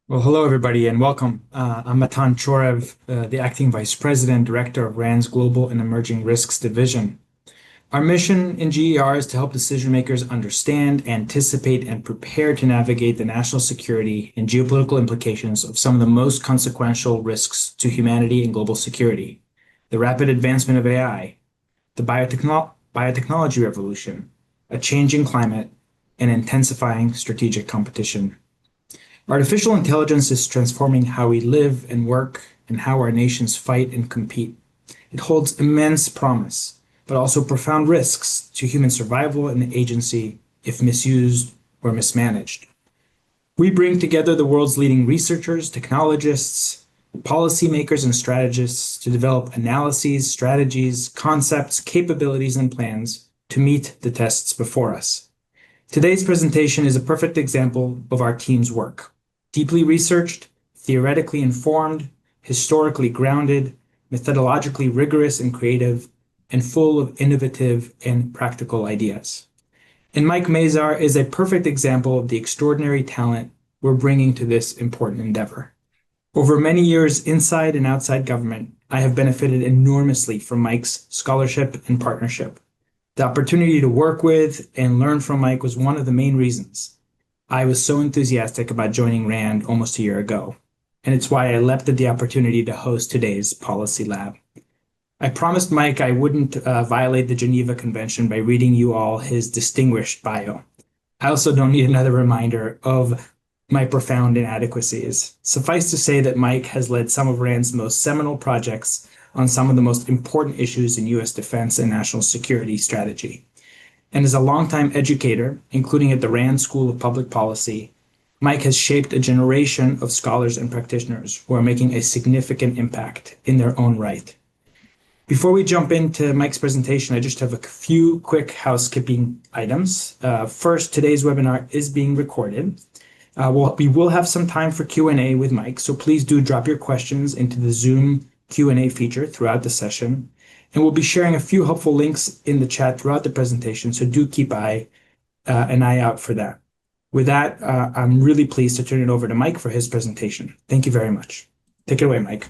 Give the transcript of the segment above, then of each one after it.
Well, hello, everybody, and welcome. I'm Matan Chorev, the Acting Vice President, Director of RAND's Global and Emerging Risks Division. Our mission in GER is to help decision makers understand, anticipate, and prepare to navigate the national security and geopolitical implications of some of the most consequential risks to humanity and global security: the rapid advancement of AI, the biotechnology revolution, a changing climate, and intensifying strategic competition. Artificial intelligence is transforming how we live and work and how our nations fight and compete. It holds immense promise, but also profound risks to human survival and agency if misused or mismanaged. We bring together the world's leading researchers, technologists, policymakers, and strategists to develop analyses, strategies, concepts, capabilities, and plans to meet the tests before us. Today's presentation is a perfect example of our team's work: deeply researched, theoretically informed, historically grounded, methodologically rigorous and creative, and full of innovative and practical ideas. And Mike Mazarr is a perfect example of the extraordinary talent we're bringing to this important endeavor. Over many years inside and outside government, I have benefited enormously from Mike's scholarship and partnership. The opportunity to work with and learn from Mike was one of the main reasons I was so enthusiastic about joining RAND almost a year ago, and it's why I leapt at the opportunity to host today's Policy Lab. I promised Mike I wouldn't violate the Geneva Convention by reading you all his distinguished bio. I also don't need another reminder of my profound inadequacies. Suffice to say that Mike has led some of RAND's most seminal projects on some of the most important issues in U.S. defense and national security strategy. And as a longtime educator, including at the RAND School of Public Policy, Mike has shaped a generation of scholars and practitioners who are making a significant impact in their own right. Before we jump into Mike's presentation, I just have a few quick housekeeping items. First, today's webinar is being recorded. We will have some time for Q&A with Mike, so please do drop your questions into the Zoom Q&A feature throughout the session. And we'll be sharing a few helpful links in the chat throughout the presentation, so do keep an eye out for that. With that, I'm really pleased to turn it over to Mike for his presentation. Thank you very much. Take it away, Mike.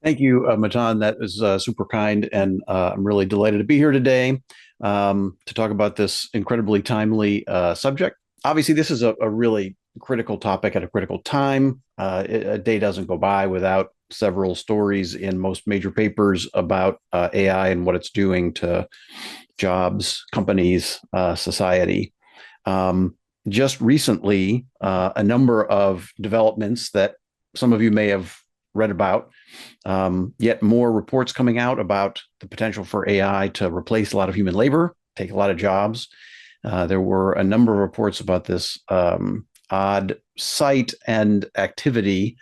Thank you, Matan. That was super kind, and I'm really delighted to be here today to talk about this incredibly timely subject. Obviously, this is a really critical topic at a critical time. A day doesn't go by without several stories in most major papers about AI and what it's doing to jobs, companies, society. Just recently, a number of developments that some of you may have read about, yet more reports coming out about the potential for AI to replace a lot of human labor, take a lot of jobs. There were a number of reports about this odd site and activity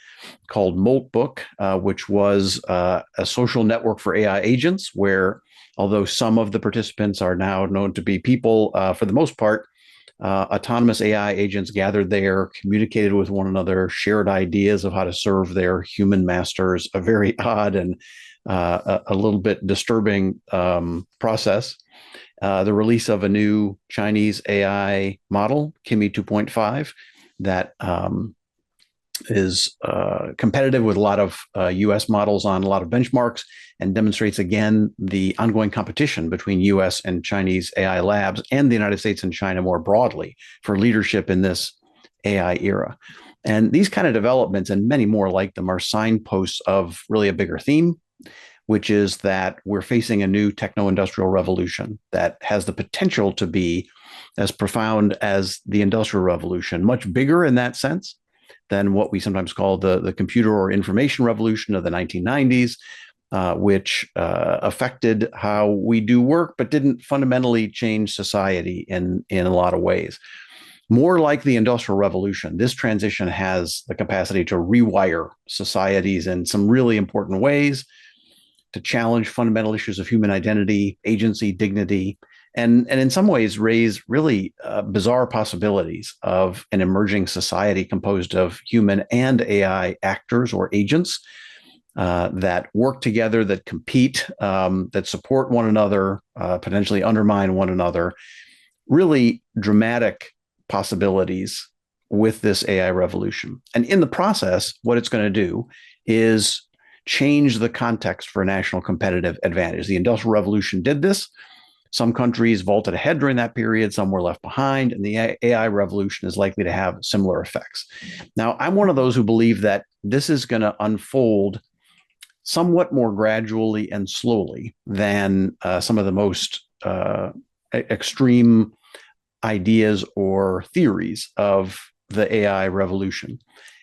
called Moltbook, which was a social network for AI agents, where although some of the participants are now known to be people, for the most part, autonomous AI agents gathered there, communicated with one another, shared ideas of how to serve their human masters, a very odd and a little bit disturbing process. The release of a new Chinese AI model, Kimi 2.5, that is competitive with a lot of US models on a lot of benchmarks, and demonstrates again the ongoing competition between US and Chinese AI labs and the United States and China more broadly for leadership in this AI era. And these kind of developments and many more like them are signposts of really a bigger theme, which is that we're facing a new techno-industrial revolution that has the potential to be as profound as the Industrial Revolution, much bigger in that sense than what we sometimes call the computer or information revolution of the 1990s, which affected how we do work, but didn't fundamentally change society in a lot of ways. More like the Industrial Revolution, this transition has the capacity to rewire societies in some really important ways, to challenge fundamental issues of human identity, agency, dignity, and in some ways raise really bizarre possibilities of an emerging society composed of human and AI actors or agents that work together, that compete, that support one another, potentially undermine one another. Really dramatic possibilities with this AI revolution. And in the process, what it's going to do is change the context for national competitive advantage. The Industrial Revolution did this. Some countries vaulted ahead during that period, some were left behind, and the AI revolution is likely to have similar effects. Now, I'm one of those who believe that this is going to unfold somewhat more gradually and slowly than some of the most extreme ideas or theories of the AI revolution.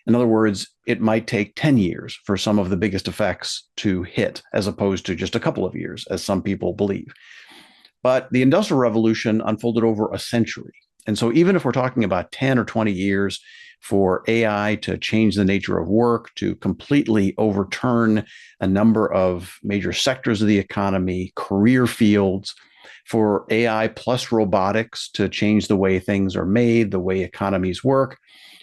In other words, it might take 10 years for some of the biggest effects to hit, as opposed to just a couple of years, as some people believe. But the Industrial Revolution unfolded over a century. And so even if we're talking about 10 or 20 years for AI to change the nature of work, to completely overturn a number of major sectors of the economy, career fields, for AI plus robotics to change the way things are made, the way economies work,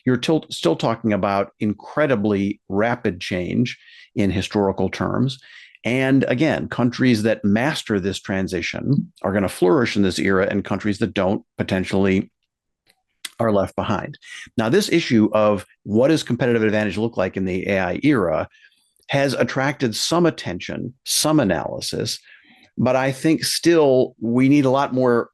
you're still talking about incredibly rapid change in historical terms. And again, countries that master this transition are going to flourish in this era, and countries that don't potentially are left behind. Now, this issue of what does competitive advantage look like in the AI era has attracted some attention, some analysis, but I think still we need a lot more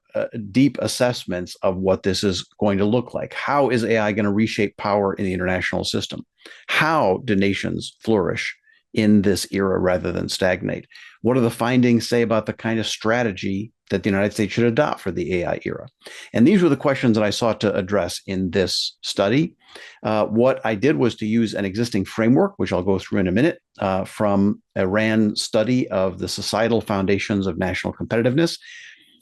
deep assessments of what this is going to look like. How is AI going to reshape power in the international system? How do nations flourish in this era rather than stagnate? What do the findings say about the kind of strategy that the United States should adopt for the AI era? And these were the questions that I sought to address in this study. What I did was to use an existing framework, which I'll go through in a minute, from a RAND study of the societal foundations of national competitiveness,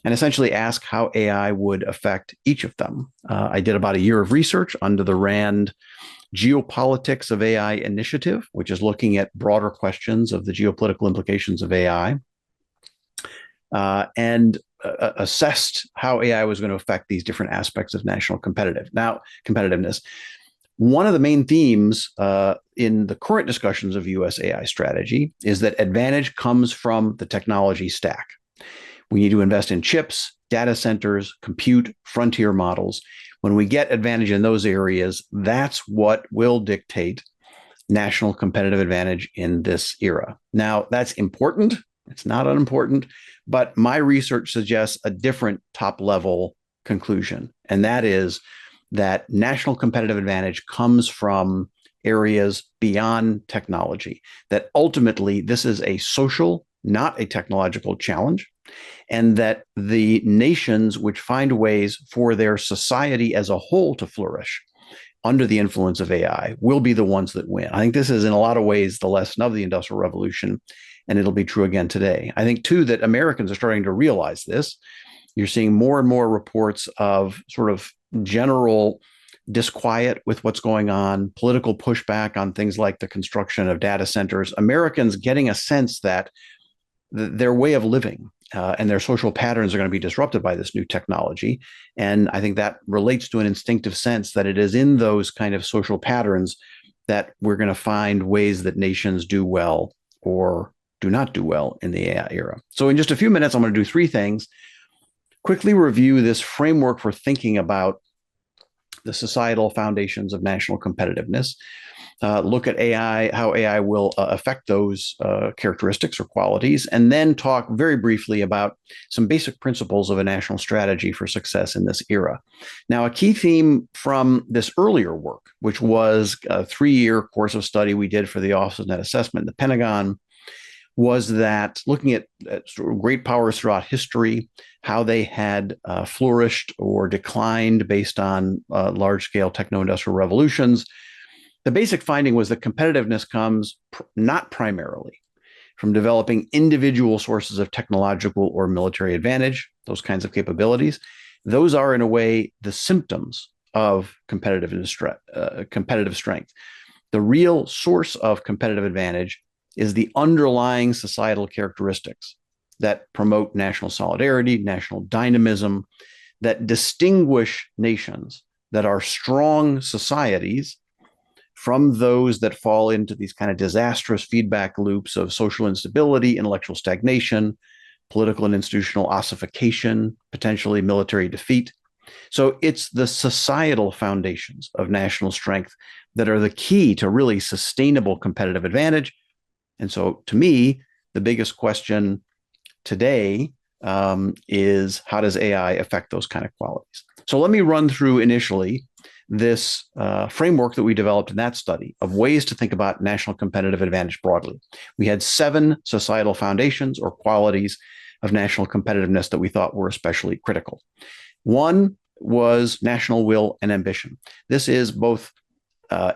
and essentially ask how AI would affect each of them. I did about a year of research under the RAND Geopolitics of AI initiative, which is looking at broader questions of the geopolitical implications of AI, and assessed how AI was going to affect these different aspects of national competitiveness. One of the main themes in the current discussions of US AI strategy is that advantage comes from the technology stack. We need to invest in chips, data centers, compute, frontier models. When we get advantage in those areas, that's what will dictate national competitive advantage in this era. Now, that's important. It's not unimportant, but my research suggests a different top-level conclusion, and that is that national competitive advantage comes from areas beyond technology, that ultimately this is a social, not a technological challenge, and that the nations which find ways for their society as a whole to flourish under the influence of AI will be the ones that win. I think this is in a lot of ways the lesson of the Industrial Revolution, and it'll be true again today. I think, too, that Americans are starting to realize this. You're seeing more and more reports of sort of general disquiet with what's going on, political pushback on things like the construction of data centers, Americans getting a sense that their way of living and their social patterns are going to be disrupted by this new technology. And I think that relates to an instinctive sense that it is in those kind of social patterns that we're going to find ways that nations do well or do not do well in the AI era. So in just a few minutes, I'm going to do three things. Quickly review this framework for thinking about the societal foundations of national competitiveness. Look at AI, how AI will affect those characteristics or qualities, and then talk very briefly about some basic principles of a national strategy for success in this era. Now, a key theme from this earlier work, which was a 3-year course of study we did for the Office of Net Assessment in the Pentagon, was that looking at sort of great powers throughout history, how they had flourished or declined based on large-scale techno-industrial revolutions, the basic finding was that competitiveness comes not primarily from developing individual sources of technological or military advantage, those kinds of capabilities. Those are, in a way, the symptoms of competitive strength. The real source of competitive advantage is the underlying societal characteristics that promote national solidarity, national dynamism, that distinguish nations that are strong societies from those that fall into these kind of disastrous feedback loops of social instability, intellectual stagnation, political and institutional ossification, potentially military defeat. So it's the societal foundations of national strength that are the key to really sustainable competitive advantage. And so to me, the biggest question today is how does AI affect those kind of qualities? So let me run through initially this framework that we developed in that study of ways to think about national competitive advantage broadly. We had 7 societal foundations or qualities of national competitiveness that we thought were especially critical. One was national will and ambition. This is both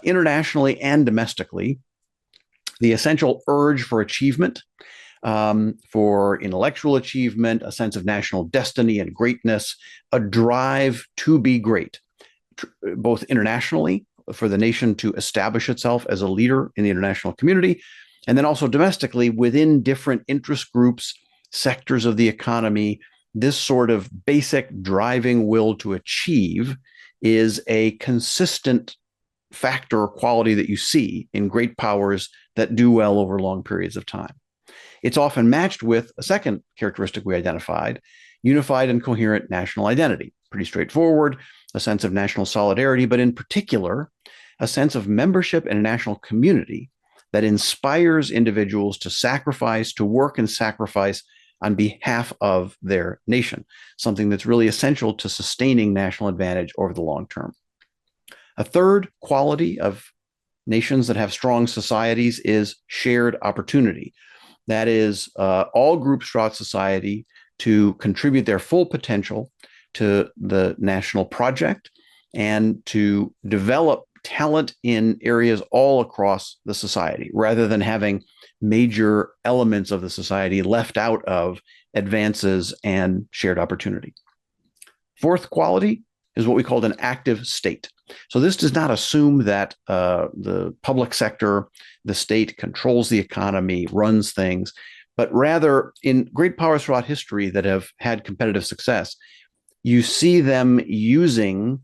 internationally and domestically the essential urge for achievement, for intellectual achievement, a sense of national destiny and greatness, a drive to be great, both internationally for the nation to establish itself as a leader in the international community, and then also domestically within different interest groups, sectors of the economy. This sort of basic driving will to achieve is a consistent factor or quality that you see in great powers that do well over long periods of time. It's often matched with a second characteristic we identified, unified and coherent national identity. Pretty straightforward, a sense of national solidarity, but in particular, a sense of membership in a national community that inspires individuals to sacrifice, to work and sacrifice on behalf of their nation, something that's really essential to sustaining national advantage over the long term. A third quality of nations that have strong societies is shared opportunity. That is, all groups throughout society to contribute their full potential to the national project and to develop talent in areas all across the society, rather than having major elements of the society left out of advances and shared opportunity. Fourth quality is what we call an active state. So this does not assume that the public sector, the state controls the economy, runs things, but rather in great powers throughout history that have had competitive success, you see them using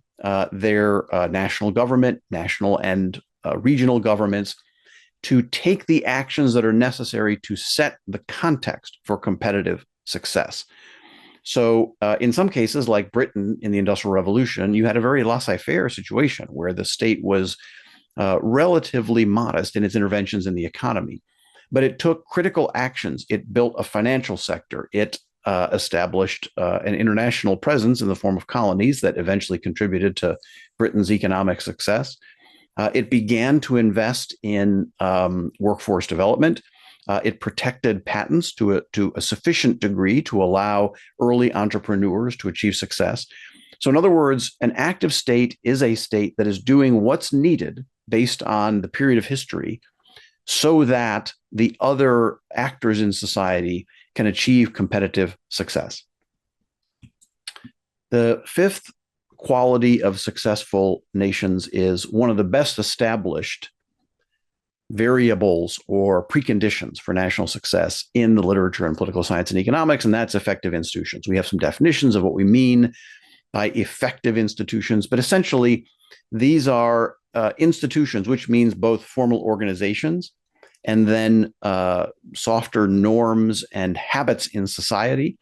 their national government, national and regional governments to take the actions that are necessary to set the context for competitive success. So in some cases, like Britain in the Industrial Revolution, you had a very laissez-faire situation where the state was relatively modest in its interventions in the economy, but it took critical actions. It built a financial sector. It established an international presence in the form of colonies that eventually contributed to Britain's economic success. It began to invest in workforce development. It protected patents to a sufficient degree to allow early entrepreneurs to achieve success. So in other words, an active state is a state that is doing what's needed based on the period of history so that the other actors in society can achieve competitive success. The fifth quality of successful nations is one of the best established variables or preconditions for national success in the literature and political science and economics, and that's effective institutions. We have some definitions of what we mean by effective institutions, but essentially these are institutions, which means both formal organizations and then softer norms and habits in society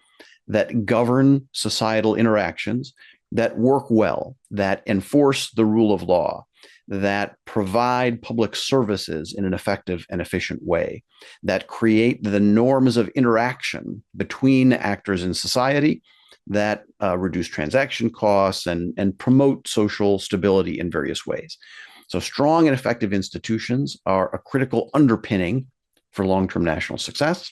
that govern societal interactions, that work well, that enforce the rule of law, that provide public services in an effective and efficient way, that create the norms of interaction between actors in society, that reduce transaction costs and promote social stability in various ways. So strong and effective institutions are a critical underpinning for long-term national success.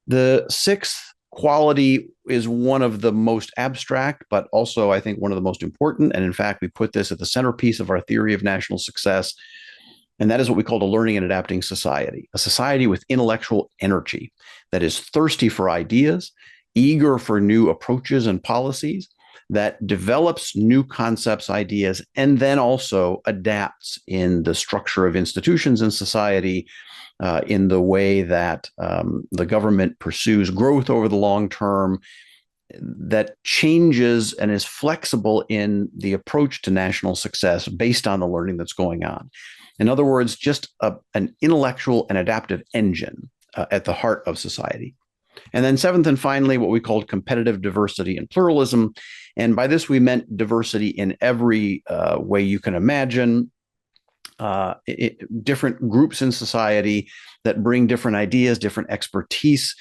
The sixth quality is one of the most abstract, but also I think one of the most important. And in fact, we put this at the centerpiece of our theory of national success. And that is what we call a learning and adapting society, a society with intellectual energy that is thirsty for ideas, eager for new approaches and policies, that develops new concepts, ideas, and then also adapts in the structure of institutions in society, in the way that the government pursues growth over the long term, that changes and is flexible in the approach to national success based on the learning that's going on. In other words, just an intellectual and adaptive engine at the heart of society. And then seventh and finally, what we called competitive diversity and pluralism. And by this, we meant diversity in every way you can imagine. Different groups in society that bring different ideas, different expertise,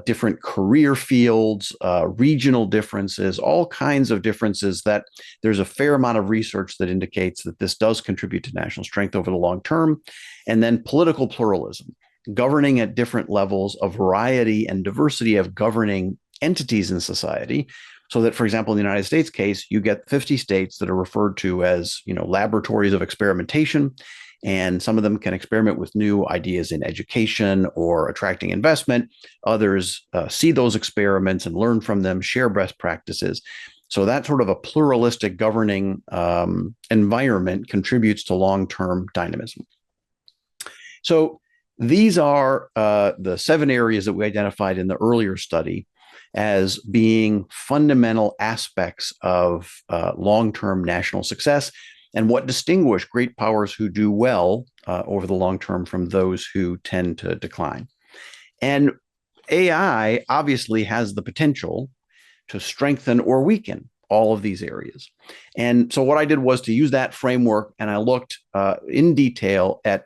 different career fields, regional differences, all kinds of differences that there's a fair amount of research that indicates that this does contribute to national strength over the long term. And then political pluralism, governing at different levels, a variety and diversity of governing entities in society. So that, for example, in the United States case, you get 50 states that are referred to as, laboratories of experimentation. And some of them can experiment with new ideas in education or attracting investment. Others see those experiments and learn from them, share best practices. So that sort of a pluralistic governing environment contributes to long-term dynamism. So these are the 7 areas that we identified in the earlier study as being fundamental aspects of long-term national success and what distinguish great powers who do well over the long term from those who tend to decline. And AI obviously has the potential to strengthen or weaken all of these areas. And so what I did was to use that framework, and I looked in detail at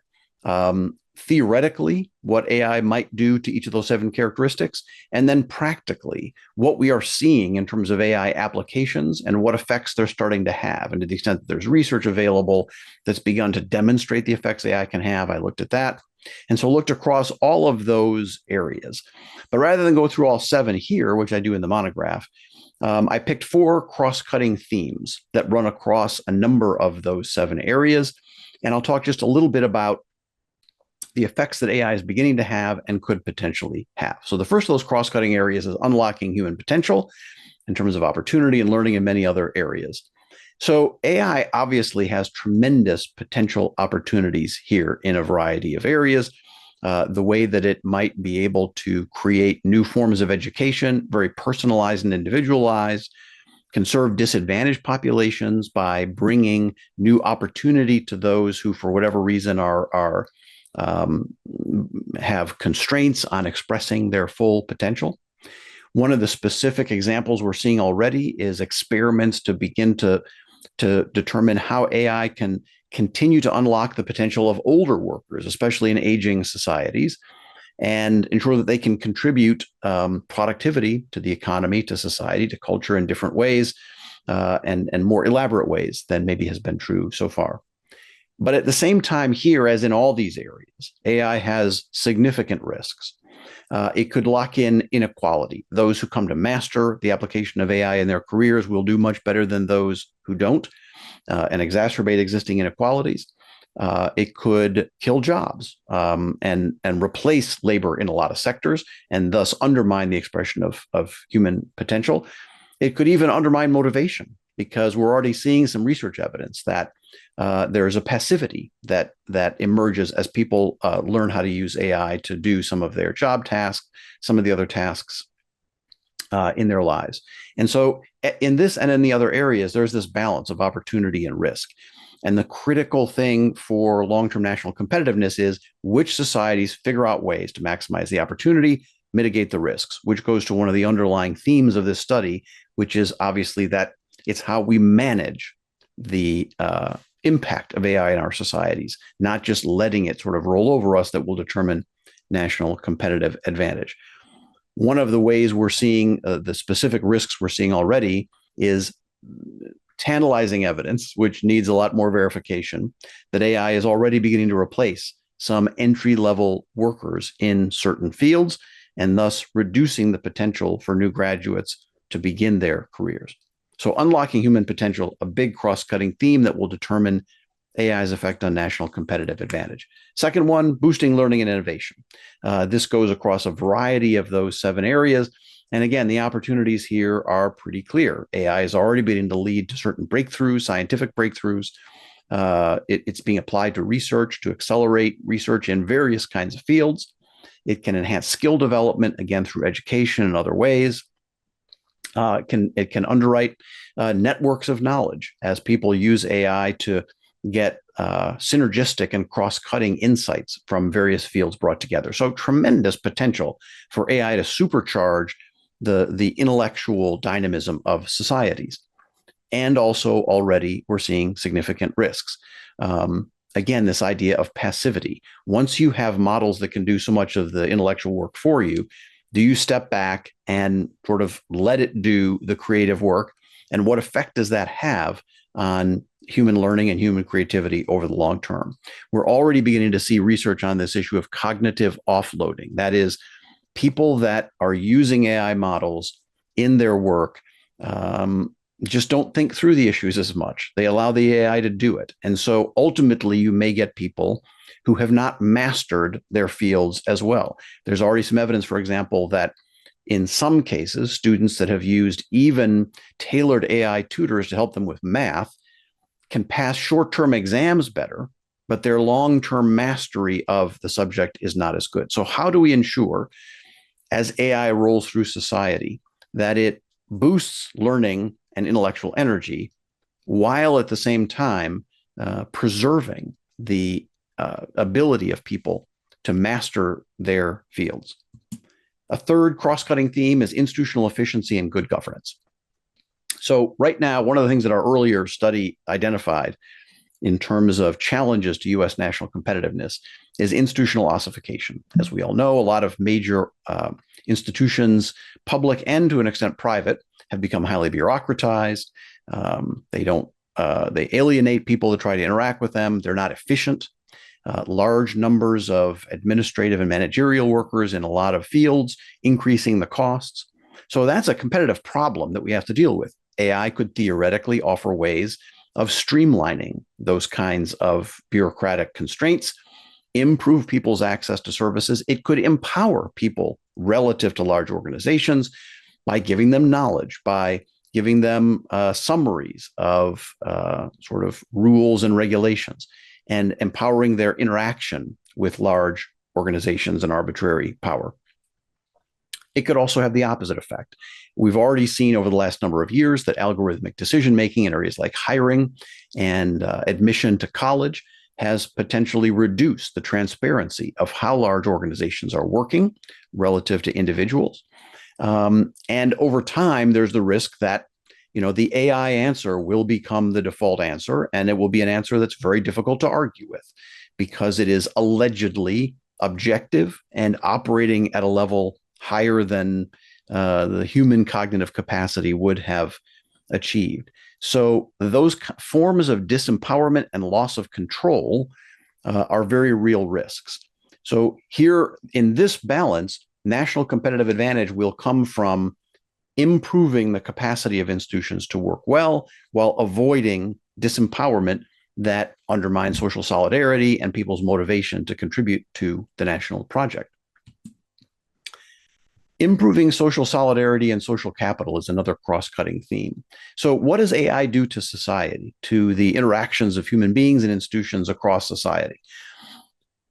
theoretically what AI might do to each of those 7 characteristics, and then practically what we are seeing in terms of AI applications and what effects they're starting to have. And to the extent that there's research available that's begun to demonstrate the effects AI can have, I looked at that. And so looked across all of those areas. But rather than go through all 7 here, which I do in the monograph, I picked 4 cross-cutting themes that run across a number of those 7 areas. And I'll talk just a little bit about the effects that AI is beginning to have and could potentially have. So the first of those cross-cutting areas is unlocking human potential in terms of opportunity and learning in many other areas. So AI obviously has tremendous potential opportunities here in a variety of areas. The way that it might be able to create new forms of education, very personalized and individualized, can serve disadvantaged populations by bringing new opportunity to those who, for whatever reason, have constraints on expressing their full potential. One of the specific examples we're seeing already is experiments to begin to determine how AI can continue to unlock the potential of older workers, especially in aging societies, and ensure that they can contribute productivity to the economy, to society, to culture in different ways, and more elaborate ways than maybe has been true so far. But at the same time here, as in all these areas, AI has significant risks. It could lock in inequality. Those who come to master the application of AI in their careers will do much better than those who don't, and exacerbate existing inequalities. It could kill jobs and replace labor in a lot of sectors, and thus undermine the expression of human potential. It could even undermine motivation, because we're already seeing some research evidence that there is a passivity that emerges as people learn how to use AI to do some of their job tasks, some of the other tasks in their lives. And so in this and in the other areas, there's this balance of opportunity and risk. And the critical thing for long-term national competitiveness is which societies figure out ways to maximize the opportunity, mitigate the risks, which goes to one of the underlying themes of this study, which is obviously that it's how we manage the impact of AI in our societies, not just letting it sort of roll over us, that will determine national competitive advantage. One of the ways we're seeing the specific risks we're seeing already is tantalizing evidence, which needs a lot more verification, that AI is already beginning to replace some entry-level workers in certain fields, and thus reducing the potential for new graduates to begin their careers. So unlocking human potential, a big cross-cutting theme that will determine AI's effect on national competitive advantage. Second one, boosting learning and innovation. This goes across a variety of those 7 areas. And again, the opportunities here are pretty clear. AI is already beginning to lead to certain breakthroughs, scientific breakthroughs. It's being applied to research to accelerate research in various kinds of fields. It can enhance skill development, again, through education and other ways. It can underwrite networks of knowledge as people use AI to get synergistic and cross-cutting insights from various fields brought together. So tremendous potential for AI to supercharge the intellectual dynamism of societies. And also already we're seeing significant risks. Again, this idea of passivity. Once you have models that can do so much of the intellectual work for you, do you step back and sort of let it do the creative work? And what effect does that have on human learning and human creativity over the long term? We're already beginning to see research on this issue of cognitive offloading. That is, people that are using AI models in their work just don't think through the issues as much. They allow the AI to do it. And so ultimately, you may get people who have not mastered their fields as well. There's already some evidence, for example, that in some cases, students that have used even tailored AI tutors to help them with math can pass short-term exams better, but their long-term mastery of the subject is not as good. So how do we ensure, as AI rolls through society, that it boosts learning and intellectual energy, while at the same time preserving the ability of people to master their fields? A third cross-cutting theme is institutional efficiency and good governance. So right now, one of the things that our earlier study identified in terms of challenges to U.S. national competitiveness is institutional ossification. As we all know, a lot of major institutions, public and to an extent private, have become highly bureaucratized. They alienate people to try to interact with them. They're not efficient. Large numbers of administrative and managerial workers in a lot of fields, increasing the costs. So that's a competitive problem that we have to deal with. AI could theoretically offer ways of streamlining those kinds of bureaucratic constraints, improve people's access to services. It could empower people relative to large organizations by giving them knowledge, by giving them summaries of sort of rules and regulations, and empowering their interaction with large organizations and arbitrary power. It could also have the opposite effect. We've already seen over the last number of years that algorithmic decision-making in areas like hiring and admission to college has potentially reduced the transparency of how large organizations are working relative to individuals. And over time, there's the risk that the AI answer will become the default answer, and it will be an answer that's very difficult to argue with because it is allegedly objective and operating at a level higher than the human cognitive capacity would have achieved. So those forms of disempowerment and loss of control are very real risks. So here in this balance, national competitive advantage will come from improving the capacity of institutions to work well while avoiding disempowerment that undermines social solidarity and people's motivation to contribute to the national project. Improving social solidarity and social capital is another cross-cutting theme. So what does AI do to society, to the interactions of human beings and institutions across society?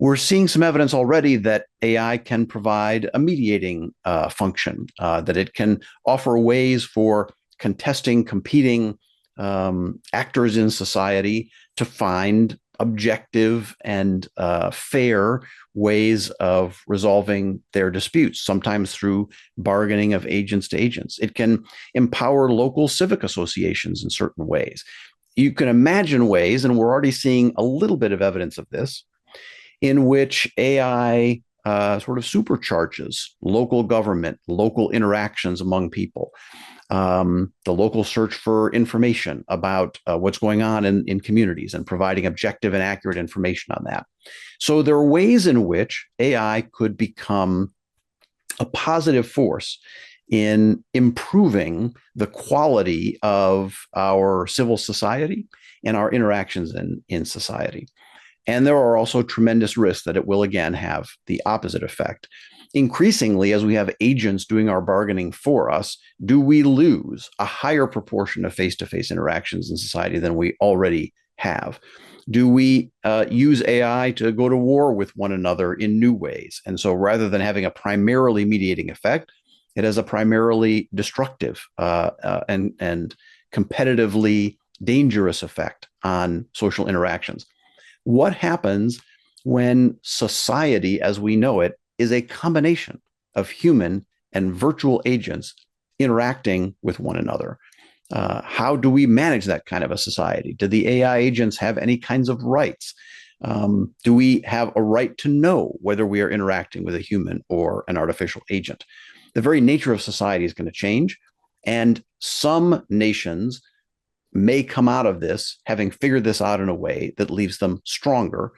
We're seeing some evidence already that AI can provide a mediating function, that it can offer ways for contesting, competing actors in society to find objective and fair ways of resolving their disputes, sometimes through bargaining of agents to agents. It can empower local civic associations in certain ways. You can imagine ways, and we're already seeing a little bit of evidence of this, in which AI sort of supercharges local government, local interactions among people, the local search for information about what's going on in communities and providing objective and accurate information on that. So there are ways in which AI could become a positive force in improving the quality of our civil society and our interactions in society. And there are also tremendous risks that it will, again, have the opposite effect. Increasingly, as we have agents doing our bargaining for us, do we lose a higher proportion of face-to-face interactions in society than we already have? Do we use AI to go to war with one another in new ways? And so rather than having a primarily mediating effect, it has a primarily destructive and competitively dangerous effect on social interactions. What happens when society as we know it is a combination of human and virtual agents interacting with one another? How do we manage that kind of a society? Do the AI agents have any kinds of rights? Do we have a right to know whether we are interacting with a human or an artificial agent? The very nature of society is going to change. And some nations may come out of this having figured this out in a way that leaves them stronger,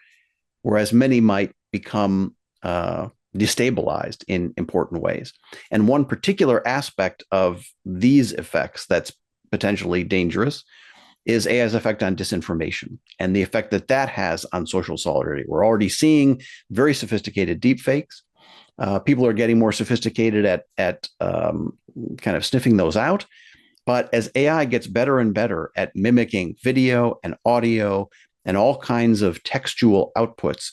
whereas many might become destabilized in important ways. And one particular aspect of these effects that's potentially dangerous is AI's effect on disinformation and the effect that that has on social solidarity. We're already seeing very sophisticated deepfakes. People are getting more sophisticated at kind of sniffing those out. But as AI gets better and better at mimicking video and audio and all kinds of textual outputs,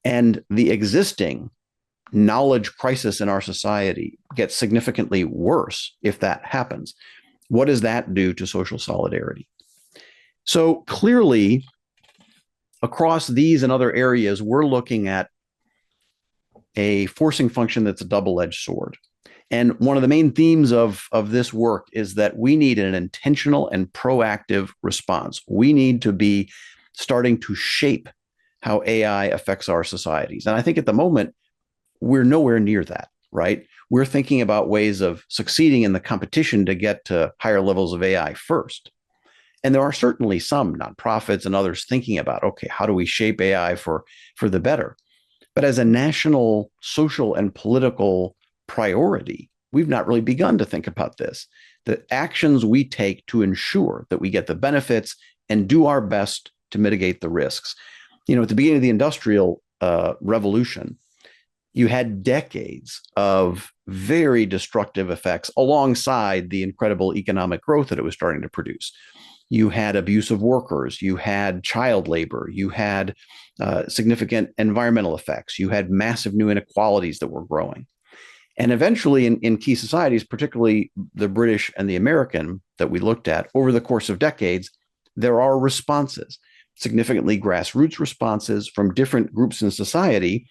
and the existing knowledge crisis in our society gets significantly worse if that happens, what does that do to social solidarity? So clearly, across these and other areas, we're looking at a forcing function that's a double-edged sword. And one of the main themes of this work is that we need an intentional and proactive response. We need to be starting to shape how AI affects our societies. And I think at the moment, we're nowhere near that, right? We're thinking about ways of succeeding in the competition to get to higher levels of AI first. And there are certainly some nonprofits and others thinking about, okay, how do we shape AI for the better? But as a national, social, and political priority, we've not really begun to think about this. The actions we take to ensure that we get the benefits and do our best to mitigate the risks. You know, at the beginning of the Industrial Revolution, you had decades of very destructive effects alongside the incredible economic growth that it was starting to produce. You had abuse of workers, you had child labor, you had significant environmental effects, you had massive new inequalities that were growing. And eventually in key societies, particularly the British and the American that we looked at over the course of decades, there are responses, significantly grassroots responses from different groups in society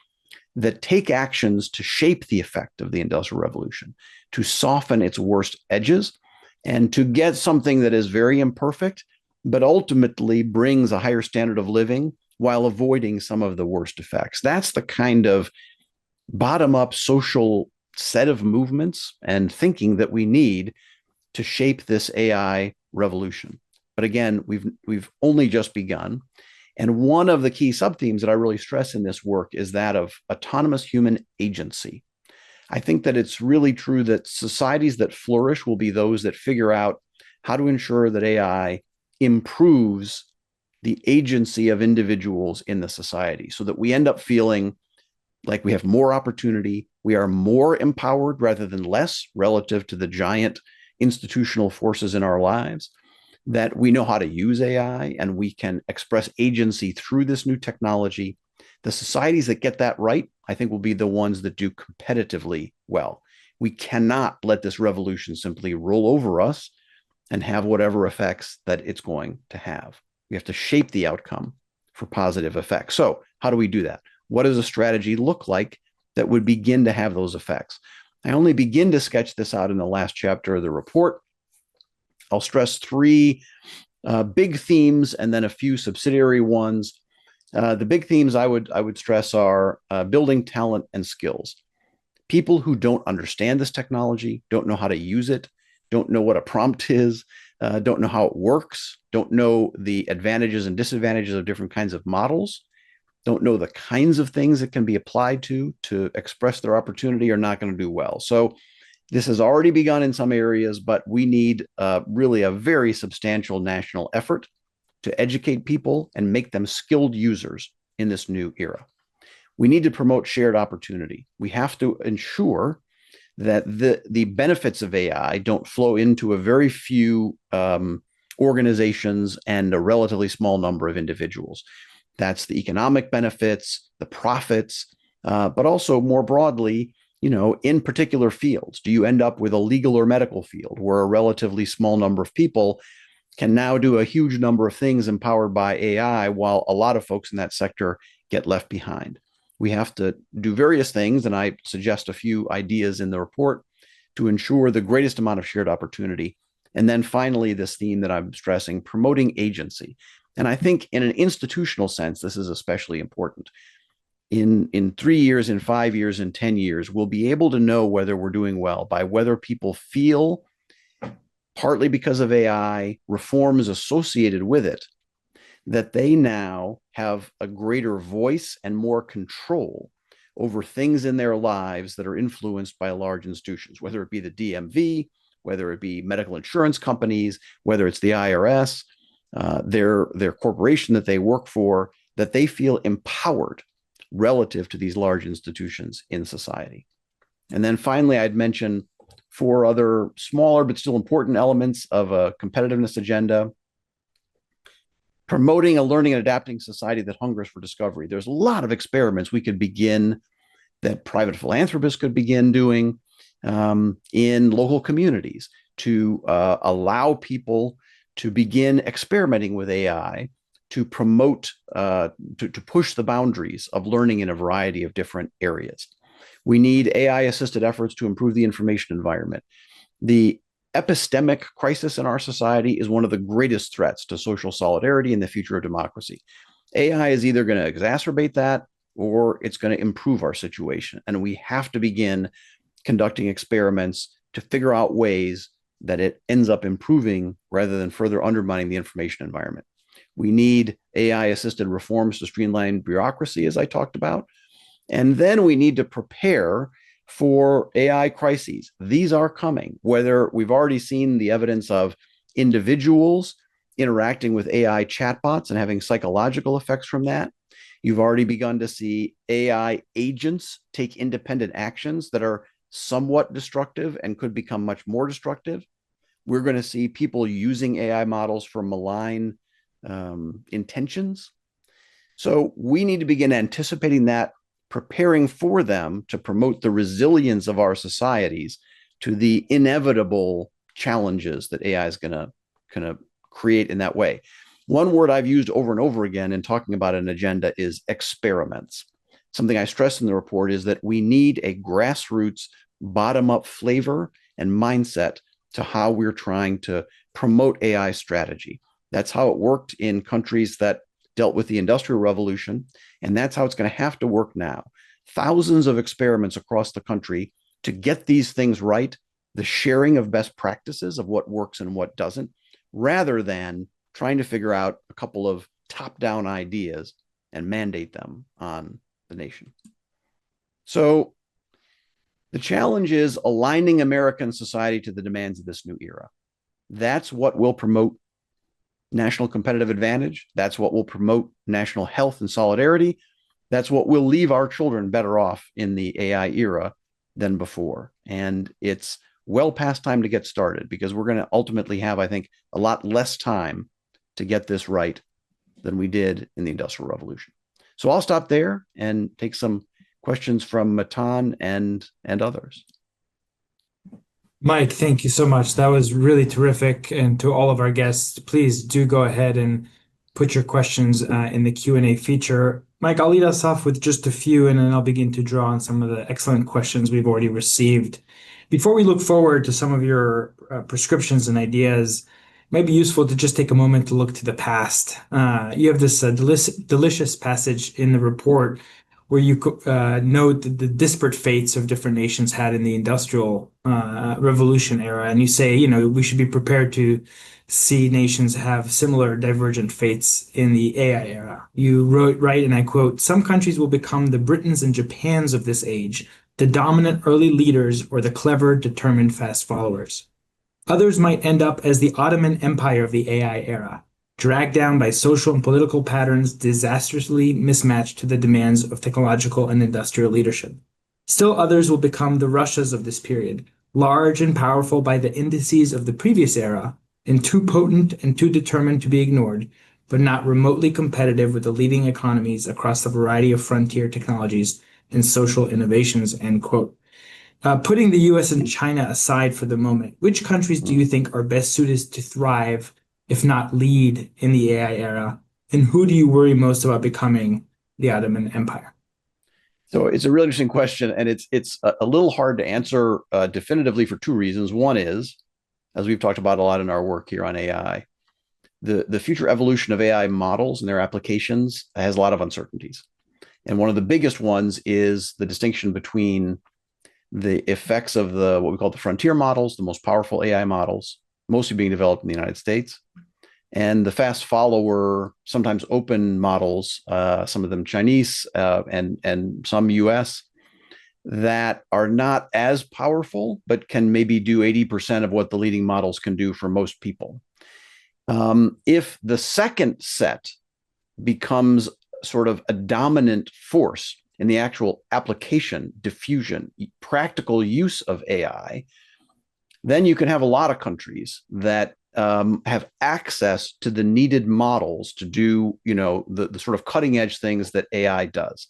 that take actions to shape the effect of the Industrial Revolution, to soften its worst edges, and to get something that is very imperfect, but ultimately brings a higher standard of living while avoiding some of the worst effects. That's the kind of bottom-up social set of movements and thinking that we need to shape this AI revolution. But again, we've only just begun. And one of the key subthemes that I really stress in this work is that of autonomous human agency. I think that it's really true that societies that flourish will be those that figure out how to ensure that AI improves the agency of individuals in the society so that we end up feeling like we have more opportunity, we are more empowered rather than less relative to the giant institutional forces in our lives, that we know how to use AI and we can express agency through this new technology. The societies that get that right, I think, will be the ones that do competitively well. We cannot let this revolution simply roll over us and have whatever effects that it's going to have. We have to shape the outcome for positive effects. So how do we do that? What does a strategy look like that would begin to have those effects? I only begin to sketch this out in the last chapter of the report. I'll stress three big themes and then a few subsidiary ones. The big themes I would stress are building talent and skills. People who don't understand this technology, don't know how to use it, don't know what a prompt is, don't know how it works, don't know the advantages and disadvantages of different kinds of models, don't know the kinds of things that can be applied to express their opportunity, are not going to do well. So this has already begun in some areas, but we need really a very substantial national effort to educate people and make them skilled users in this new era. We need to promote shared opportunity. We have to ensure that the benefits of AI don't flow into a very few organizations and a relatively small number of individuals. That's the economic benefits, the profits, but also more broadly, you know, in particular fields. Do you end up with a legal or medical field where a relatively small number of people can now do a huge number of things empowered by AI, while a lot of folks in that sector get left behind. We have to do various things, and I suggest a few ideas in the report to ensure the greatest amount of shared opportunity. And then finally, this theme that I'm stressing, promoting agency. And I think in an institutional sense, this is especially important. In 3 years, in 5 years, in 10 years, we'll be able to know whether we're doing well by whether people feel, partly because of AI, reforms associated with it, that they now have a greater voice and more control over things in their lives that are influenced by large institutions, whether it be the DMV, whether it be medical insurance companies, whether it's the IRS, their corporation that they work for, that they feel empowered relative to these large institutions in society. And then finally, I'd mention 4 other smaller but still important elements of a competitiveness agenda. Promoting a learning and adapting society that hungers for discovery. There's a lot of experiments we could begin, that private philanthropists could begin doing in local communities to allow people to begin experimenting with AI to promote, to push the boundaries of learning in a variety of different areas. We need AI-assisted efforts to improve the information environment. The epistemic crisis in our society is one of the greatest threats to social solidarity and the future of democracy. AI is either going to exacerbate that or it's going to improve our situation. And we have to begin conducting experiments to figure out ways that it ends up improving rather than further undermining the information environment. We need AI-assisted reforms to streamline bureaucracy, as I talked about. And then we need to prepare for AI crises. These are coming, whether we've already seen the evidence of individuals interacting with AI chatbots and having psychological effects from that. You've already begun to see AI agents take independent actions that are somewhat destructive and could become much more destructive. We're going to see people using AI models for malign intentions. So we need to begin anticipating that, preparing for them to promote the resilience of our societies to the inevitable challenges that AI is going to create in that way. One word I've used over and over again in talking about an agenda is experiments. Something I stress in the report is that we need a grassroots, bottom-up flavor and mindset to how we're trying to promote AI strategy. That's how it worked in countries that dealt with the Industrial Revolution, and that's how it's going to have to work now. Thousands of experiments across the country to get these things right, the sharing of best practices of what works and what doesn't, rather than trying to figure out a couple of top-down ideas and mandate them on the nation. So the challenge is aligning American society to the demands of this new era. That's what will promote national competitive advantage. That's what will promote national health and solidarity. That's what will leave our children better off in the AI era than before. And it's well past time to get started, because we're going to ultimately have, I think, a lot less time to get this right than we did in the Industrial Revolution. So I'll stop there and take some questions from Matan and others. Mike, thank you so much. That was really terrific. And to all of our guests, please do go ahead and put your questions in the Q&A feature. Mike, I'll lead us off with just a few, and then I'll begin to draw on some of the excellent questions we've already received. Before we look forward to some of your prescriptions and ideas, it might be useful to just take a moment to look to the past. You have this delicious passage in the report where you note the disparate fates of different nations had in the Industrial Revolution era. And you say, we should be prepared to see nations have similar divergent fates in the AI era. You write, and I quote, "Some countries will become the Britons and Japans of this age, the dominant early leaders or the clever, determined fast followers. Others might end up as the Ottoman Empire of the AI era, dragged down by social and political patterns disastrously mismatched to the demands of technological and industrial leadership. Still others will become the Russias of this period, large and powerful by the indices of the previous era, and too potent and too determined to be ignored, but not remotely competitive with the leading economies across the variety of frontier technologies and social innovations," end quote. Putting the US and China aside for the moment, which countries do you think are best suited to thrive if not lead, in the AI era? And who do you worry most about becoming the Ottoman Empire? So it's a really interesting question, and it's a little hard to answer definitively for two reasons. One is, as we've talked about a lot in our work here on AI, the future evolution of AI models and their applications has a lot of uncertainties. And one of the biggest ones is the distinction between the effects of the what we call the frontier models, the most powerful AI models, mostly being developed in the United States, and the fast follower, sometimes open models, some of them Chinese and some US, that are not as powerful, but can maybe do 80% of what the leading models can do for most people. If the second set becomes sort of a dominant force in the actual application, diffusion, practical use of AI, then you can have a lot of countries that have access to the needed models to do, the sort of cutting edge things that AI does.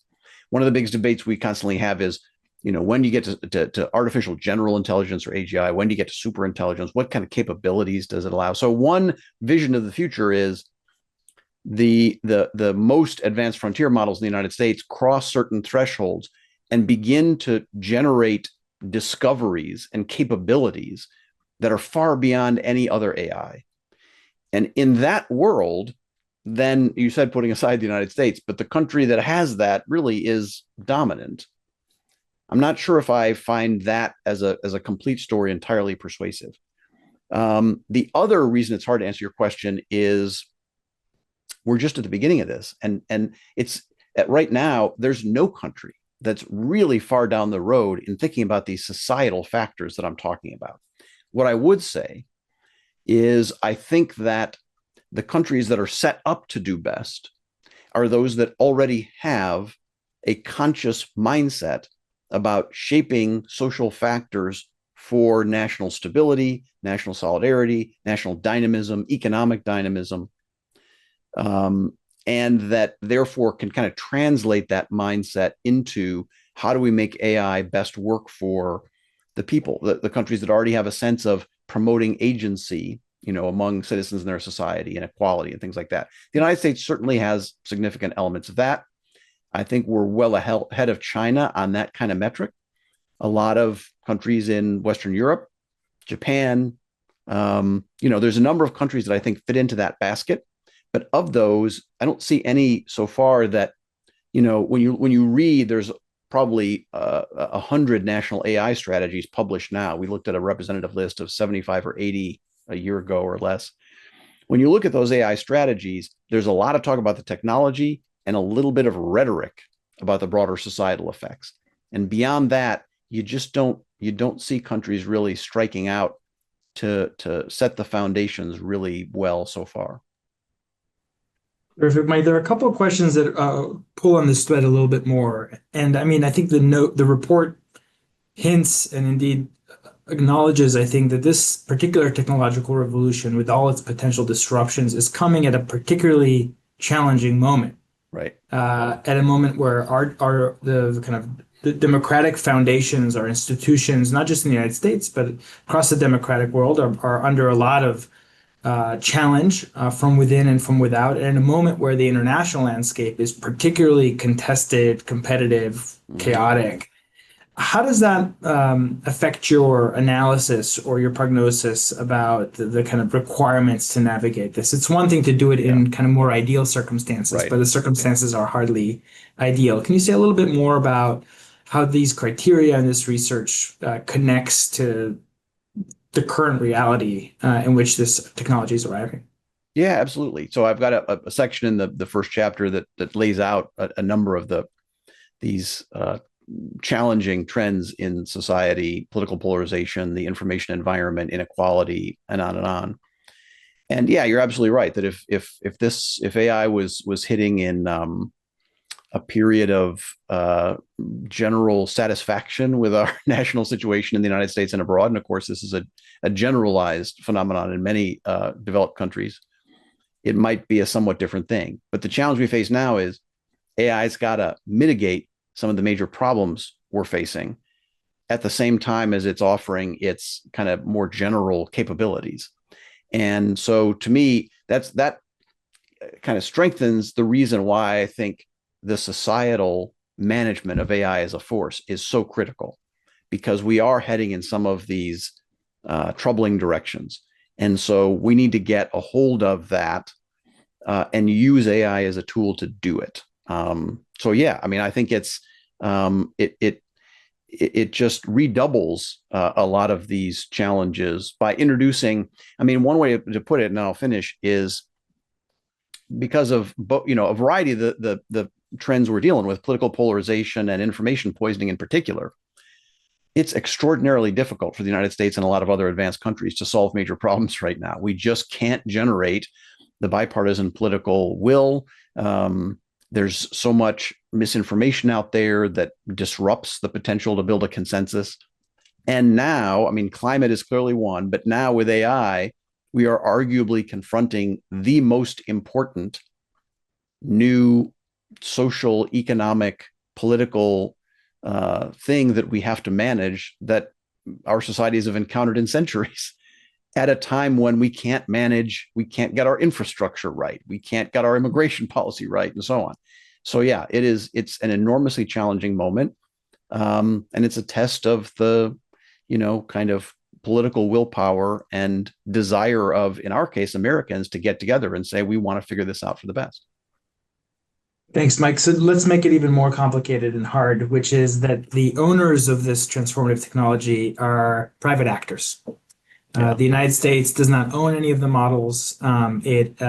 One of the biggest debates we constantly have is, when do you get to artificial general intelligence or AGI? When do you get to super intelligence? What kind of capabilities does it allow? So one vision of the future is the most advanced frontier models in the United States cross certain thresholds and begin to generate discoveries and capabilities that are far beyond any other AI. And in that world, then you said putting aside the United States, but the country that has that really is dominant. I'm not sure if I find that as a complete story entirely persuasive. The other reason it's hard to answer your question is we're just at the beginning of this, and it's right now there's no country that's really far down the road in thinking about these societal factors that I'm talking about. What I would say is I think that the countries that are set up to do best are those that already have a conscious mindset about shaping social factors for national stability, national solidarity, national dynamism, economic dynamism, and that therefore can kind of translate that mindset into how do we make AI best work for the people, the countries that already have a sense of promoting agency, among citizens in their society and equality and things like that. The United States certainly has significant elements of that. I think we're well ahead of China on that kind of metric. A lot of countries in Western Europe, Japan, there's a number of countries that I think fit into that basket. But of those, I don't see any so far that, when you read, there's probably 100 national AI strategies published now. We looked at a representative list of 75 or 80 a year ago or less. When you look at those AI strategies, there's a lot of talk about the technology and a little bit of rhetoric about the broader societal effects. And beyond that, you don't see countries really striking out to set the foundations really well so far. Perfect, Mike. There are a couple of questions that pull on this thread a little bit more. And I mean, I think the report hints and indeed acknowledges, I think, that this particular technological revolution, with all its potential disruptions, is coming at a particularly challenging moment. Right. At a moment where the kind of the democratic foundations, our institutions, not just in the United States, but across the democratic world, are under a lot of challenge from within and from without, and in a moment where the international landscape is particularly contested, competitive, chaotic. How does that affect your analysis or your prognosis about the kind of requirements to navigate this? It's one thing to do it in kind of more ideal circumstances, Right. but the circumstances are hardly ideal. Can you say a little bit more about how these criteria and this research connects to the current reality in which this technology is arriving? Yeah, absolutely. So I've got a section in the first chapter that lays out a number of these challenging trends in society, political polarization, the information environment, inequality, and on and on. And yeah, you're absolutely right that if AI was hitting in a period of general satisfaction with our national situation in the United States and abroad, and of course this is a generalized phenomenon in many developed countries, it might be a somewhat different thing. But the challenge we face now is AI's got to mitigate some of the major problems we're facing at the same time as it's offering its kind of more general capabilities. And so to me, that kind of strengthens the reason why I think the societal management of AI as a force is so critical, because we are heading in some of these troubling directions. And so we need to get a hold of that and use AI as a tool to do it. So yeah, I mean, I think it just redoubles a lot of these challenges by introducing. I mean, one way to put it, and I'll finish, is because of a variety of the trends we're dealing with, political polarization and information poisoning in particular. It's extraordinarily difficult for the United States and a lot of other advanced countries to solve major problems right now. We just can't generate the bipartisan political will. There's so much misinformation out there that disrupts the potential to build a consensus. And now, I mean, climate is clearly one, but now with AI, we are arguably confronting the most important new social, economic, political thing that we have to manage, that our societies have encountered in centuries, at a time when we can't get our infrastructure right, we can't get our immigration policy right, and so on. So yeah, it's an enormously challenging moment, and it's a test of the kind of political willpower and desire of, in our case, Americans, to get together and say we want to figure this out for the best. Thanks, Mike. So let's make it even more complicated and hard, which is that the owners of this transformative technology are private actors. The United States does not own any of the models. It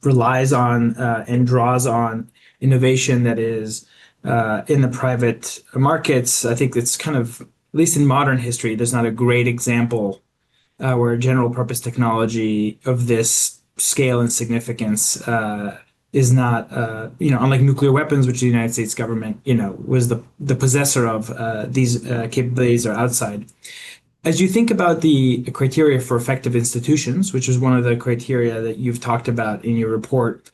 relies on and draws on innovation that is in the private markets. I think it's kind of, at least in modern history, there's not a great example where general purpose technology of this scale and significance is not, unlike nuclear weapons, which the United States government, was the possessor of, these capabilities are outside. As you think about the criteria for effective institutions, which is one of the criteria that you've talked about in your report,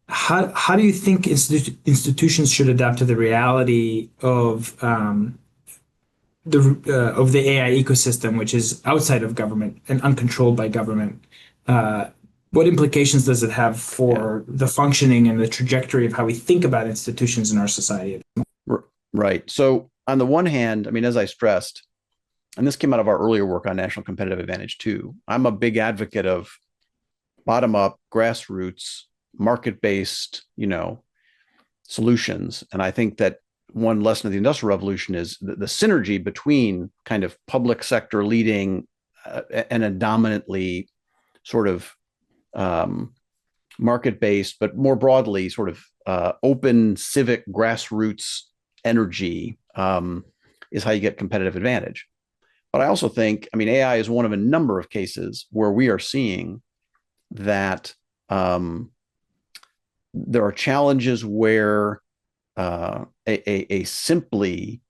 how do you think institutions should adapt to the reality of the AI ecosystem, which is outside of government and uncontrolled by government? What implications does it have for the functioning and the trajectory of how we think about institutions in our society? Right. So on the one hand, I mean, as I stressed, and this came out of our earlier work on national competitive advantage too, I'm a big advocate of bottom up, grassroots, market-based, solutions. And I think that one lesson of the Industrial Revolution is the synergy between kind of public sector leading and a dominantly sort of market-based, but more broadly sort of open civic grassroots energy is how you get competitive advantage. But I also think, I mean, AI is one of a number of cases where we are seeing that there are challenges where a simply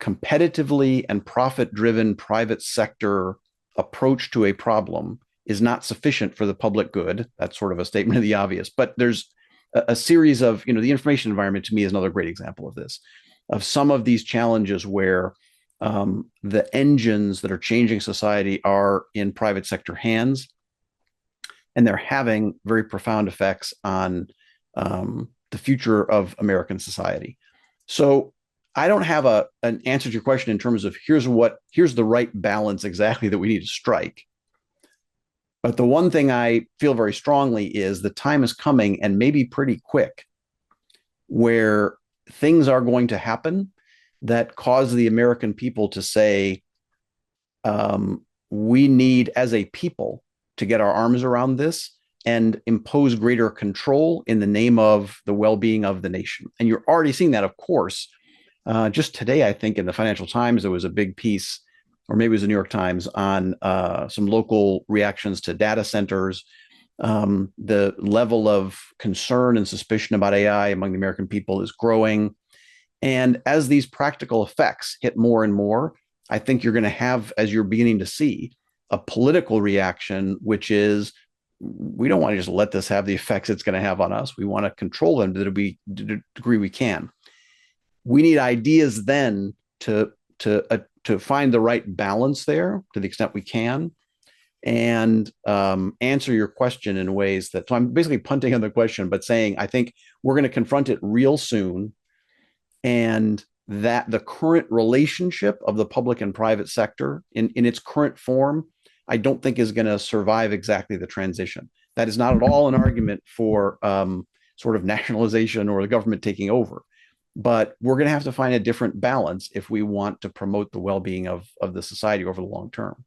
competitively and profit-driven private sector approach to a problem is not sufficient for the public good. That's sort of a statement of the obvious. But there's a series of, the information environment to me is another great example of this, of some of these challenges where the engines that are changing society are in private sector hands, and they're having very profound effects on the future of American society. So I don't have an answer to your question in terms of here's the right balance exactly that we need to strike. But the one thing I feel very strongly is the time is coming, and maybe pretty quick, where things are going to happen that cause the American people to say, we need as a people to get our arms around this and impose greater control in the name of the well-being of the nation. And you're already seeing that, of course. Just today, I think in the Financial Times, there was a big piece, or maybe it was the New York Times, on some local reactions to data centers. The level of concern and suspicion about AI among the American people is growing. And as these practical effects hit more and more, I think you're going to have, as you're beginning to see, a political reaction, which is, we don't want to just let this have the effects it's going to have on us. We want to control them to the degree we can. We need ideas then to find the right balance there to the extent we can. and answer your question in ways that, so I'm basically punting on the question, but saying, I think we're going to confront it real soon. And that the current relationship of the public and private sector in its current form, I don't think is going to survive exactly the transition. That is not at all an argument for sort of nationalization or the government taking over. But we're going to have to find a different balance if we want to promote the well-being of the society over the long term.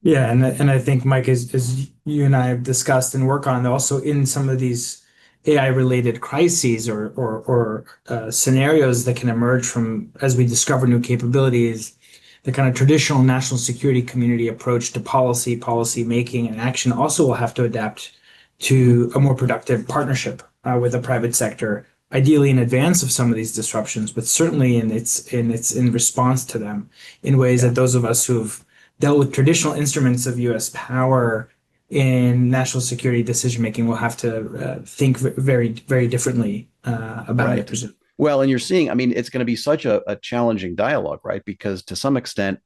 Yeah, and I think Mike, as you and I have discussed and work on, also in some of these AI related crises or scenarios that can emerge from as we discover new capabilities, the kind of traditional national security community approach to policy making, and action also will have to adapt to a more productive partnership with the private sector, ideally in advance of some of these disruptions, but certainly in response to them in ways Yeah. that those of us who've dealt with traditional instruments of U.S. power in national security decision making will have to think very, very differently about, I Right. presume. Well, and you're seeing, I mean, it's going to be such a challenging dialogue, right? Because to some extent,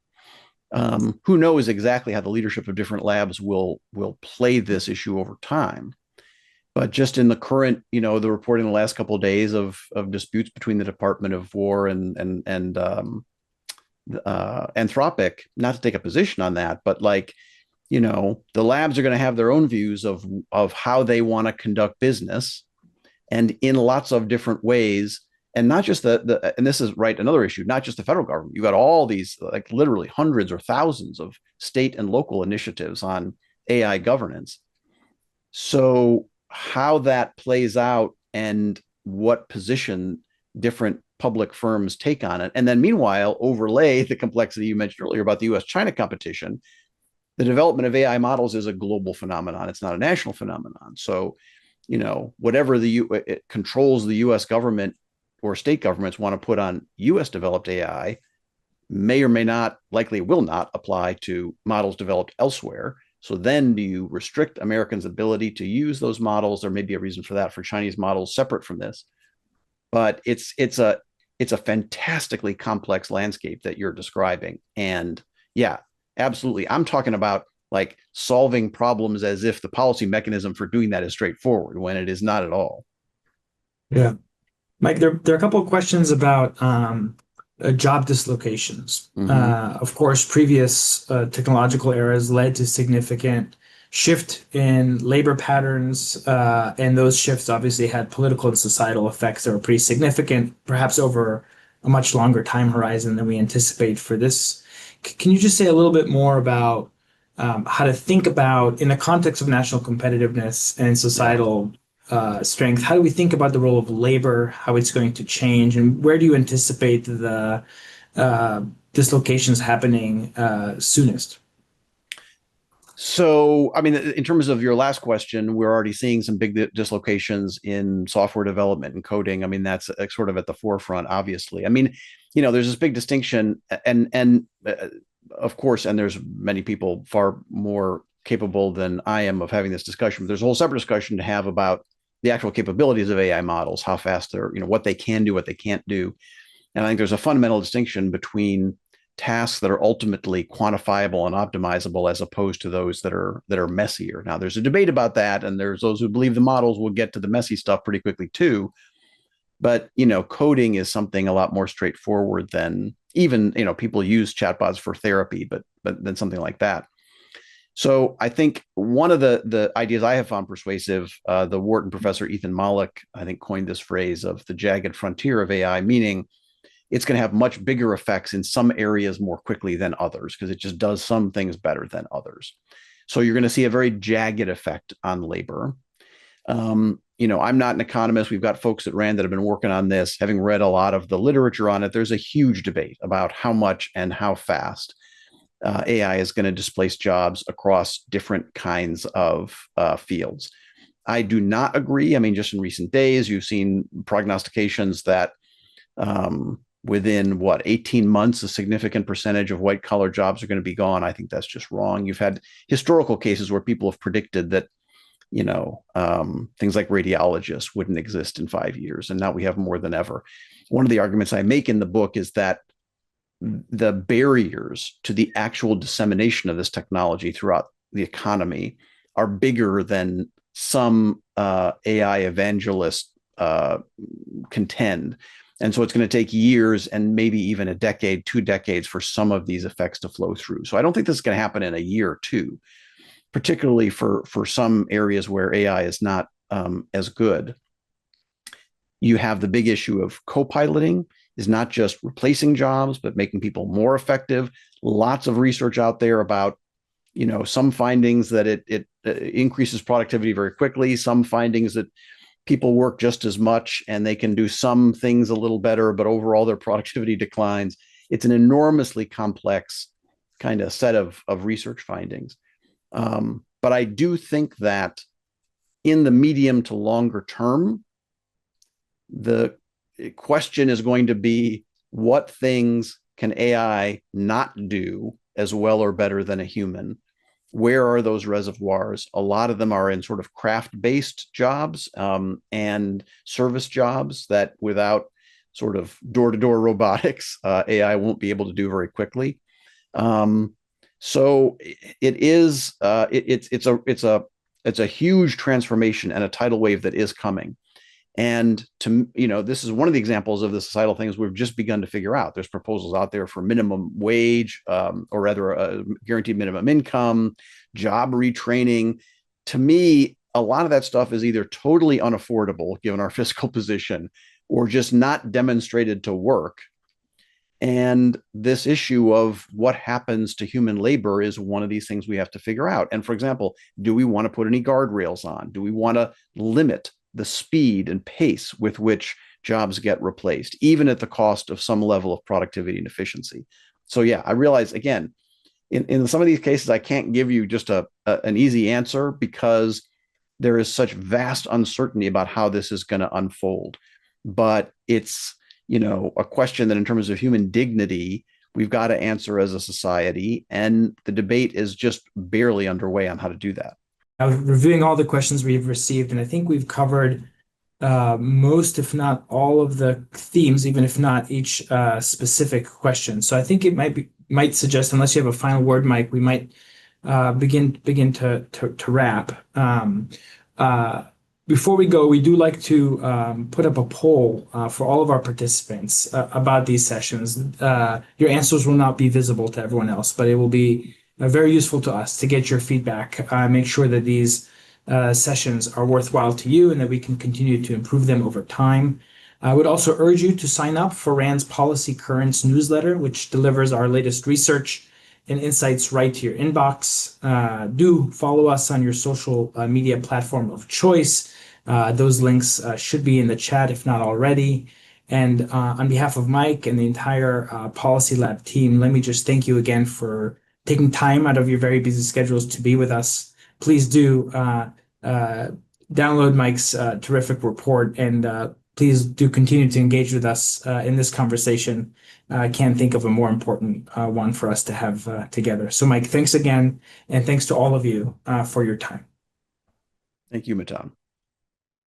who knows exactly how the leadership of different labs will play this issue over time. But just in the current, the report in the last couple of days of disputes between the Department of War and Anthropic, not to take a position on that, but like, the labs are going to have their own views of how they want to conduct business, and in lots of different ways. And not just and this is right, another issue, not just the federal government. You've got all these, like literally hundreds or thousands of state and local initiatives on AI governance. So how that plays out and what position different public firms take on it. And then meanwhile, overlay the complexity you mentioned earlier about the US China competition. The development of AI models is a global phenomenon. It's not a national phenomenon. So, whatever it controls the US government or state governments want to put on US developed AI may or may not, likely will not apply to models developed elsewhere. So then do you restrict Americans' ability to use those models? There may be a reason for that for Chinese models separate from this. But it's a fantastically complex landscape that you're describing. And yeah, absolutely. I'm talking about like solving problems as if the policy mechanism for doing that is straightforward when it is not at all. Yeah. Mike, there are a couple of questions about job dislocations. Mm-hmm. Of course, previous technological eras led to significant shift in labor patterns, and those shifts obviously had political and societal effects that were pretty significant, perhaps over a much longer time horizon than we anticipate for this. Can you just say a little bit more about how to think about, in the context of national competitiveness and Yeah. societal strength, how do we think about the role of labor, how it's going to change, and where do you anticipate the dislocations happening soonest? So, I mean, in terms of your last question, we're already seeing some big dislocations in software development and coding. I mean, that's sort of at the forefront, obviously. I mean, there's this big distinction, and of course, and there's many people far more capable than I am of having this discussion. But there's a whole separate discussion to have about the actual capabilities of AI models, how fast they're, what they can do, what they can't do. And I think there's a fundamental distinction between tasks that are ultimately quantifiable and optimizable as opposed to those that are messier. Now, there's a debate about that, and there's those who believe the models will get to the messy stuff pretty quickly too. But coding is something a lot more straightforward than even people use chatbots for therapy, but then something like that. So I think one of the ideas I have found persuasive, the Wharton professor Ethan Mollick, I think, coined this phrase of the jagged frontier of AI, meaning it's going to have much bigger effects in some areas more quickly than others because it just does some things better than others. So you're going to see a very jagged effect on labor. I'm not an economist. We've got folks at RAND that have been working on this. Having read a lot of the literature on it, there's a huge debate about how much and how fast AI is going to displace jobs across different kinds of fields. I do not agree. I mean, just in recent days, you've seen prognostications that within 18 months, a significant percentage of white collar jobs are going to be gone. I think that's just wrong. You've had historical cases where people have predicted that, things like radiologists wouldn't exist in 5 years. And now we have more than ever. One of the arguments I make in the book is that the barriers to the actual dissemination of this technology throughout the economy are bigger than some AI evangelists contend. And so it's going to take years and maybe even a decade, 2 decades for some of these effects to flow through. So I don't think this is going to happen in a year or two, particularly for some areas where AI is not as good. You have the big issue of co-piloting is not just replacing jobs, but making people more effective. Lots of research out there about, some findings that it increases productivity very quickly, some findings that people work just as much and they can do some things a little better, but overall their productivity declines. It's an enormously complex kind of set of research findings. But I do think that in the medium to longer term, the question is going to be, what things can AI not do as well or better than a human? Where are those reservoirs? A lot of them are in sort of craft-based jobs and service jobs that without sort of door-to-door robotics, AI won't be able to do very quickly. So it's a huge transformation and a tidal wave that is coming. And this is one of the examples of the societal things we've just begun to figure out. There's proposals out there for minimum wage, or rather a guaranteed minimum income, job retraining. To me, a lot of that stuff is either totally unaffordable given our fiscal position or just not demonstrated to work. And this issue of what happens to human labor is one of these things we have to figure out. And for example, do we want to put any guardrails on? Do we want to limit the speed and pace with which jobs get replaced, even at the cost of some level of productivity and efficiency? So yeah, I realize, again, in some of these cases, I can't give you just an easy answer because there is such vast uncertainty about how this is going to unfold. But it's, a question that in terms of human dignity, we've got to answer as a society. And the debate is just barely underway on how to do that. I was reviewing all the questions we've received, and I think we've covered most, if not all, of the themes, even if not each specific question. So I think it might suggest, unless you have a final word, Mike, we might begin to wrap. Before we go, we do like to put up a poll for all of our participants about these sessions. Your answers will not be visible to everyone else, but it will be very useful to us to get your feedback. Make sure that these sessions are worthwhile to you and that we can continue to improve them over time. I would also urge you to sign up for RAND's Policy Currents newsletter, which delivers our latest research and insights right to your inbox. Do follow us on your social media platform of choice. Those links should be in the chat if not already. And on behalf of Mike and the entire Policy Lab team, let me just thank you again for taking time out of your very busy schedules to be with us. Please do download Mike's terrific report, and please do continue to engage with us in this conversation. I can't think of a more important one for us to have together. So Mike, thanks again, and thanks to all of you for your time. Thank you, Matan.